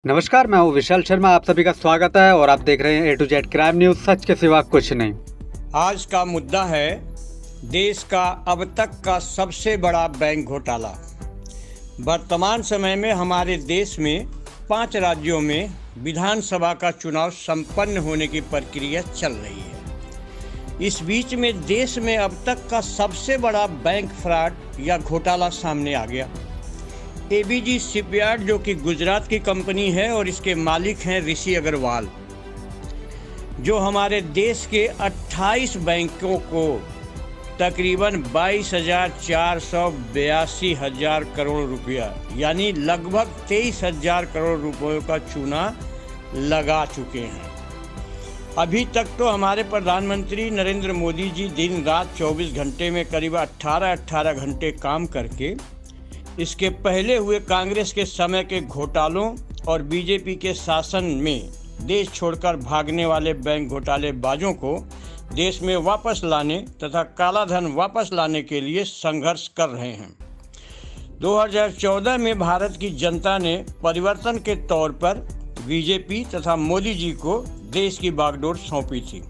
नमस्कार, मैं हूँ विशाल शर्मा। आप सभी का स्वागत है और आप देख रहे हैं ए टू जेड क्राइम न्यूज़, सच के सिवा कुछ नहीं। आज का मुद्दा है देश का अब तक का सबसे बड़ा बैंक घोटाला। वर्तमान समय में हमारे देश में 5 राज्यों में विधानसभा का चुनाव संपन्न होने की प्रक्रिया चल रही है। इस बीच में देश में अब तक का सबसे बड़ा बैंक फ्रॉड या घोटाला सामने आ गया। एबीजी शिपयार्ड, जो कि गुजरात की कंपनी है और इसके मालिक हैं ऋषि अग्रवाल, जो हमारे देश के 28 बैंकों को तकरीबन 22,482 हजार करोड़ रुपया यानी लगभग 23,000 करोड़ रुपयों का चूना लगा चुके हैं। अभी तक तो हमारे प्रधानमंत्री नरेंद्र मोदी जी दिन रात 24 घंटे में करीब 18 घंटे काम करके इसके पहले हुए कांग्रेस के समय के घोटालों और बीजेपी के शासन में देश छोड़कर भागने वाले बैंक घोटालेबाजों को देश में वापस लाने तथा काला धन वापस लाने के लिए संघर्ष कर रहे हैं। 2014 में भारत की जनता ने परिवर्तन के तौर पर बीजेपी तथा मोदी जी को देश की बागडोर सौंपी थी।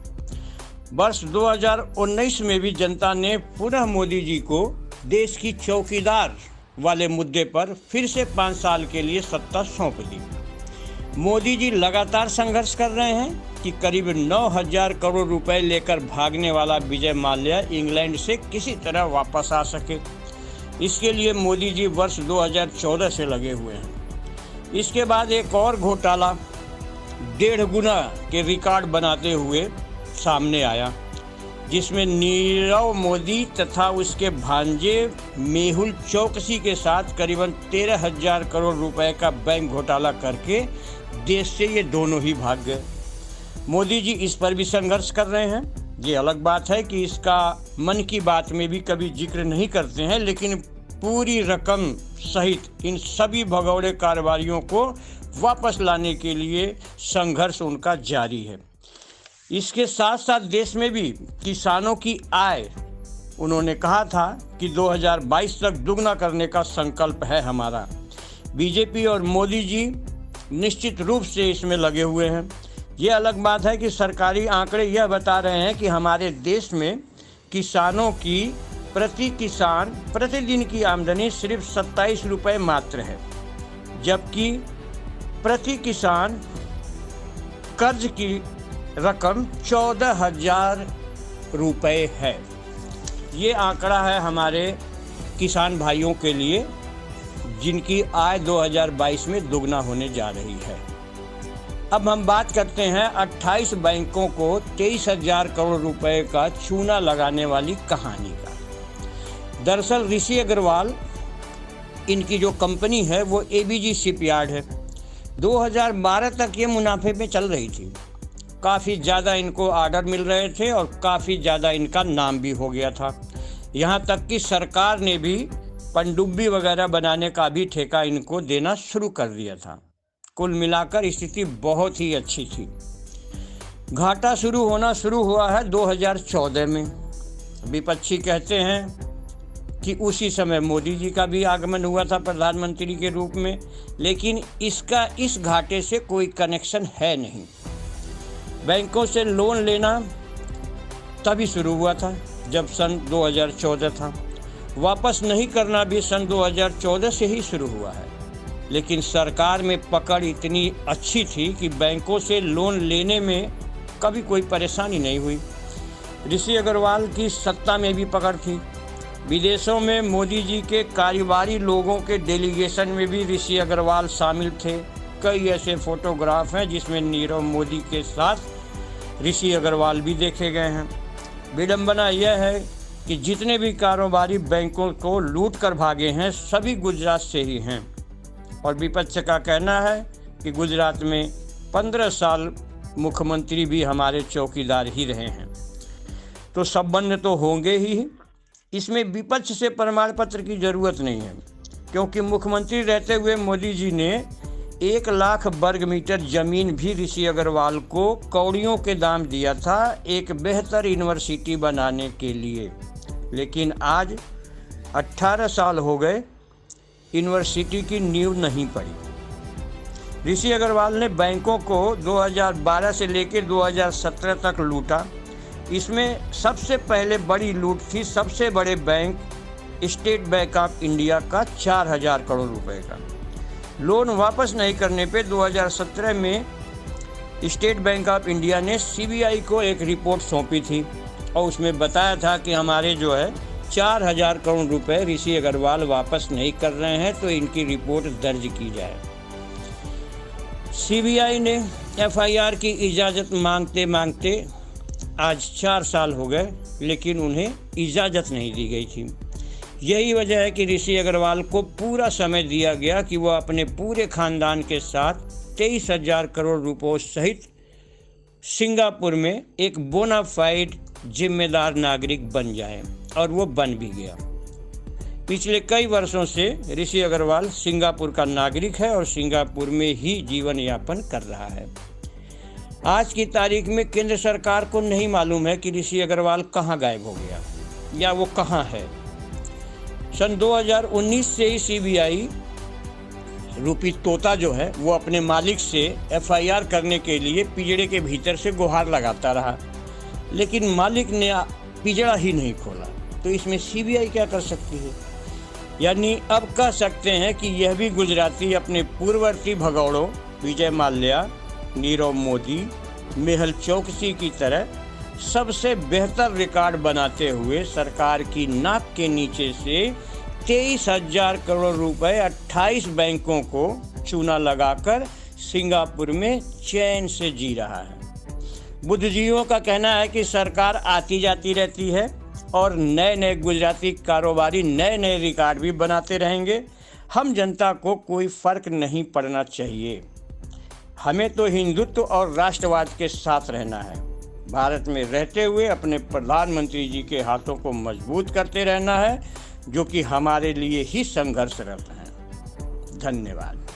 वर्ष 2019 में भी जनता ने पुनः मोदी जी को देश की चौकीदार वाले मुद्दे पर फिर से 5 साल के लिए सत्ता सौंप दी। मोदी जी लगातार संघर्ष कर रहे हैं कि करीब 9,000 करोड़ रुपए लेकर भागने वाला विजय माल्या इंग्लैंड से किसी तरह वापस आ सके। इसके लिए मोदी जी वर्ष 2014 से लगे हुए हैं। इसके बाद एक और घोटाला 1.5 गुना के रिकॉर्ड बनाते हुए सामने आया, जिसमें नीरव मोदी तथा उसके भांजे मेहुल चौकसी के साथ करीबन 13,000 करोड़ रुपए का बैंक घोटाला करके देश से ये दोनों ही भाग गए। मोदी जी इस पर भी संघर्ष कर रहे हैं। ये अलग बात है कि इसका मन की बात में भी कभी जिक्र नहीं करते हैं, लेकिन पूरी रकम सहित इन सभी भगौड़े कारोबारियों को वापस लाने के लिए संघर्ष उनका जारी है। इसके साथ साथ देश में भी किसानों की आय उन्होंने कहा था कि 2022 तक दुगना करने का संकल्प है हमारा। बीजेपी और मोदी जी निश्चित रूप से इसमें लगे हुए हैं। ये अलग बात है कि सरकारी आंकड़े यह बता रहे हैं कि हमारे देश में किसानों की प्रति किसान प्रतिदिन की आमदनी सिर्फ 27 रुपये मात्र है, जबकि प्रति किसान कर्ज की रकम 14,000 रुपये है। ये आंकड़ा है हमारे किसान भाइयों के लिए, जिनकी आय 2022 में दोगुना होने जा रही है। अब हम बात करते हैं 28 बैंकों को 23,000 करोड़ रुपए का चूना लगाने वाली कहानी का। दरअसल ऋषि अग्रवाल, इनकी जो कंपनी है वो एबीजी शिपयार्ड है। 2012 तक ये मुनाफे में चल रही थी। काफ़ी ज़्यादा इनको ऑर्डर मिल रहे थे और काफ़ी ज़्यादा इनका नाम भी हो गया था। यहाँ तक कि सरकार ने भी पनडुब्बी वगैरह बनाने का भी ठेका इनको देना शुरू कर दिया था। कुल मिलाकर स्थिति बहुत ही अच्छी थी। घाटा शुरू हुआ है 2014 में। विपक्षी कहते हैं कि उसी समय मोदी जी का भी आगमन हुआ था प्रधानमंत्री के रूप में, लेकिन इसका इस घाटे से कोई कनेक्शन है नहीं। बैंकों से लोन लेना तभी शुरू हुआ था जब सन 2014 था। वापस नहीं करना भी सन 2014 से ही शुरू हुआ है, लेकिन सरकार में पकड़ इतनी अच्छी थी कि बैंकों से लोन लेने में कभी कोई परेशानी नहीं हुई। ऋषि अग्रवाल की सत्ता में भी पकड़ थी। विदेशों में मोदी जी के कारोबारी लोगों के डेलीगेशन में भी ऋषि अग्रवाल शामिल थे। कई ऐसे फोटोग्राफ हैं जिसमें नीरव मोदी के साथ ऋषि अग्रवाल भी देखे गए हैं। विडंबना यह है कि जितने भी कारोबारी बैंकों को लूट कर भागे हैं सभी गुजरात से ही हैं, और विपक्ष का कहना है कि गुजरात में 15 साल मुख्यमंत्री भी हमारे चौकीदार ही रहे हैं। तो संबंध तो होंगे ही। इसमें विपक्ष से प्रमाण पत्र की ज़रूरत नहीं है, क्योंकि मुख्यमंत्री रहते हुए मोदी जी ने 1 लाख वर्ग मीटर ज़मीन भी ऋषि अग्रवाल को कौड़ियों के दाम दिया था एक बेहतर यूनिवर्सिटी बनाने के लिए। लेकिन आज 18 साल हो गए यूनिवर्सिटी की नींव नहीं पड़ी। ऋषि अग्रवाल ने बैंकों को 2012 से लेकर 2017 तक लूटा। इसमें सबसे पहले बड़ी लूट थी सबसे बड़े bank state bank of India का 4000 करोड़ रुपए का। लोन वापस नहीं करने पे 2017 में स्टेट बैंक ऑफ इंडिया ने सीबीआई को एक रिपोर्ट सौंपी थी और उसमें बताया था कि हमारे जो है 4000 करोड़ रुपए ऋषि अग्रवाल वापस नहीं कर रहे हैं, तो इनकी रिपोर्ट दर्ज की जाए। सीबीआई ने एफआईआर की इजाज़त मांगते मांगते आज 4 साल हो गए, लेकिन उन्हें इजाज़त नहीं दी गई थी। यही वजह है कि ऋषि अग्रवाल को पूरा समय दिया गया कि वह अपने पूरे खानदान के साथ 23,000 करोड़ रुपयों सहित सिंगापुर में एक बोनाफाइड जिम्मेदार नागरिक बन जाए, और वो बन भी गया। पिछले कई वर्षों से ऋषि अग्रवाल सिंगापुर का नागरिक है और सिंगापुर में ही जीवन यापन कर रहा है। आज की तारीख में केंद्र सरकार को नहीं मालूम है कि ऋषि अग्रवाल कहाँ गायब हो गया या वो कहाँ है। सन 2019 से ही सीबीआई रूपी तोता जो है वो अपने मालिक से एफआईआर करने के लिए पिंजड़े के भीतर से गुहार लगाता रहा, लेकिन मालिक ने पिंजड़ा ही नहीं खोला। तो इसमें सीबीआई क्या कर सकती है? यानी अब कह सकते हैं कि यह भी गुजराती अपने पूर्ववर्ती भगौड़ों विजय माल्या, नीरव मोदी, मेहुल चोकसी की तरह सबसे बेहतर रिकॉर्ड बनाते हुए सरकार की नाक के नीचे से 23,000 करोड़ रुपए 28 बैंकों को चूना लगाकर सिंगापुर में चैन से जी रहा है। बुद्धिजीवियों का कहना है कि सरकार आती जाती रहती है और नए नए गुजराती कारोबारी नए नए रिकॉर्ड भी बनाते रहेंगे। हम जनता को कोई फर्क नहीं पड़ना चाहिए। हमें तो हिंदुत्व और राष्ट्रवाद के साथ रहना है। भारत में रहते हुए अपने प्रधानमंत्री जी के हाथों को मजबूत करते रहना है, जो कि हमारे लिए ही संघर्षरत हैं। धन्यवाद।